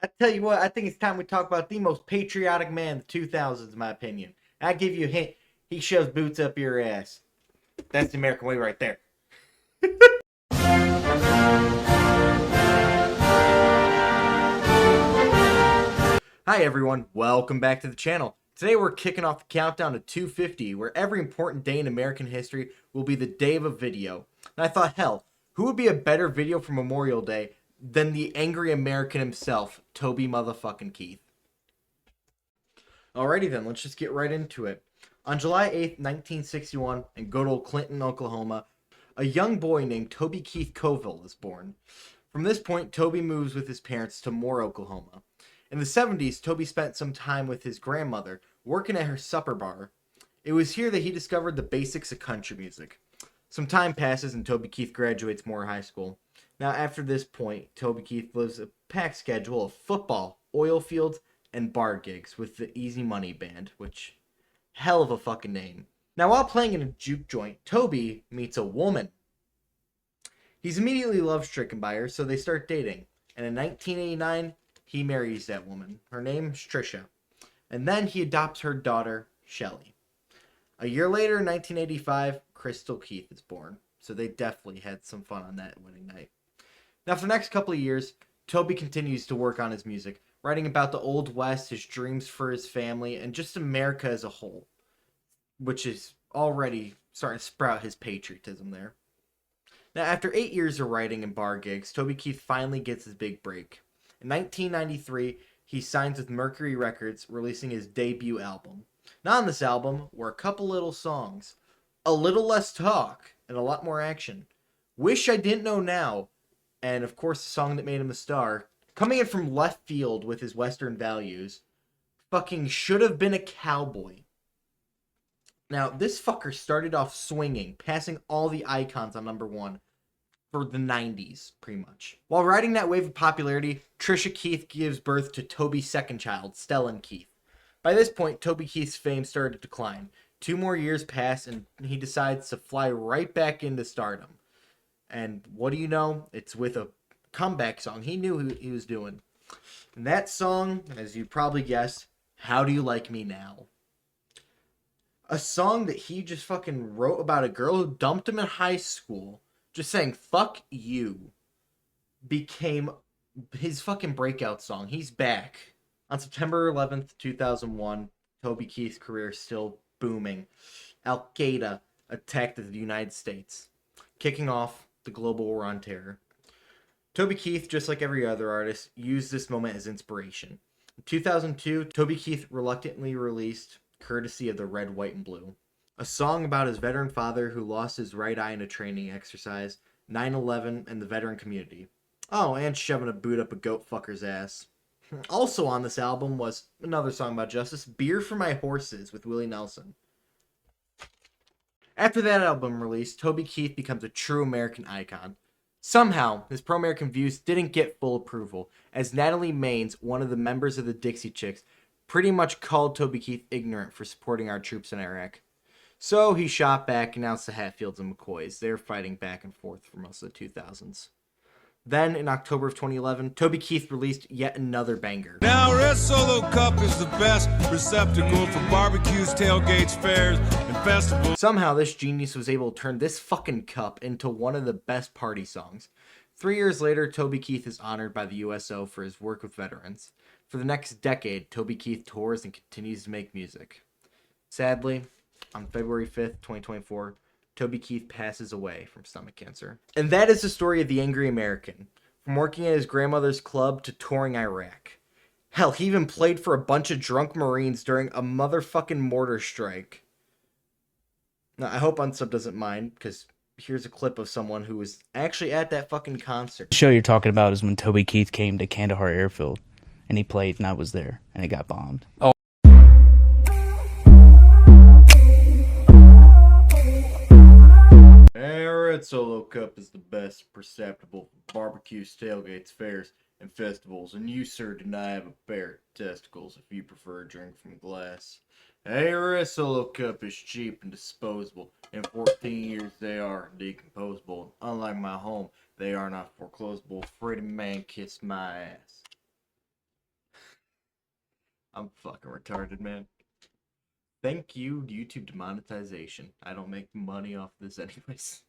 I tell you what, I think it's time we talk about the most patriotic man of the 2000s, in my opinion. I give you a hint. He shoves boots up your ass. That's the American way right there. Hi everyone, welcome back to the channel. Today we're kicking off the countdown to 250, where every important day in American history will be the day of a video. And I thought, hell, who would be a better video for Memorial Day than the angry American himself, Toby motherfucking Keith. Alrighty then, let's just get right into it. On July 8th, 1961, in good old Clinton, Oklahoma, a young boy named Toby Keith Coville is born. From this point, Toby moves with his parents to Moore, Oklahoma. In the 70s, Toby spent some time with his grandmother, working at her supper bar. It was here that he discovered the basics of country music. Some time passes and Toby Keith graduates Moore High School. Now, after this point, Toby Keith lives a packed schedule of football, oil fields, and bar gigs with the Easy Money Band, which, hell of a fucking name. Now, while playing in a juke joint, Toby meets a woman. He's immediately love-stricken by her, so they start dating. And in 1989, he marries that woman. Her name's Trisha. And then he adopts her daughter, Shelly. A year later, in 1985, Crystal Keith is born. So they definitely had some fun on that wedding night. Now, for the next couple of years, Toby continues to work on his music, writing about the Old West, his dreams for his family, and just America as a whole, which is already starting to sprout his patriotism there. Now, after 8 years of writing and bar gigs, Toby Keith finally gets his big break. In 1993, he signs with Mercury Records, releasing his debut album. Now on this album were a couple little songs, A Little Less Talk, and a lot more action. Wish I Didn't Know Now, and of course the song that made him a star, coming in from left field with his Western values, fucking Should Have Been a Cowboy. Now, this fucker started off swinging, passing all the icons on number one for the 90s, pretty much. While riding that wave of popularity, Trisha Keith gives birth to Toby's second child, Stellan Keith. By this point, Toby Keith's fame started to decline. 2 more years pass, and he decides to fly right back into stardom. And what do you know? It's with a comeback song. He knew who he was doing. And that song, as you probably guessed, How Do You Like Me Now? A song that he just fucking wrote about a girl who dumped him in high school, just saying, fuck you, became his fucking breakout song. He's back. On September 11th, 2001, Toby Keith's career is still booming. Al-Qaeda attacked the United States, kicking off the global war on terror. Toby Keith, just like every other artist, used this moment as inspiration. In 2002, Toby Keith reluctantly released Courtesy of the Red, White, and Blue, a song about his veteran father who lost his right eye in a training exercise, 9/11, and the veteran community. Oh, and shoving a boot up a goat fucker's ass. Also on this album was another song about justice, Beer for My Horses with Willie Nelson. After that album release, Toby Keith becomes a true American icon. Somehow, his pro-American views didn't get full approval, as Natalie Maines, one of the members of the Dixie Chicks, pretty much called Toby Keith ignorant for supporting our troops in Iraq. So he shot back and announced the Hatfields and McCoys. They were fighting back and forth for most of the 2000s. Then, in October of 2011, Toby Keith released yet another banger. Now, Red Solo Cup is the best receptacle for barbecues, tailgates, fairs, and festivals. Somehow, this genius was able to turn this fucking cup into one of the best party songs. 3 years later, Toby Keith is honored by the USO for his work with veterans. For the next decade, Toby Keith tours and continues to make music. Sadly, on February 5th, 2024, Toby Keith passes away from stomach cancer. And that is the story of the angry American. From working at his grandmother's club to touring Iraq. Hell, he even played for a bunch of drunk Marines during a motherfucking mortar strike. Now, I hope Unsub doesn't mind, because here's a clip of someone who was actually at that fucking concert. The show you're talking about is when Toby Keith came to Kandahar Airfield, and he played, and I was there, and it got bombed. Oh. Red Solo Cup is the best perceptible for barbecues, tailgates, fairs, and festivals, and you, sir, do not have a pair of testicles if you prefer a drink from glass. Red Solo Cup is cheap and disposable. In 14 years, they are decomposable. Unlike my home, they are not foreclosable. Freddie Man, kiss my ass. I'm fucking retarded, man. Thank you, YouTube demonetization. I don't make money off this anyways.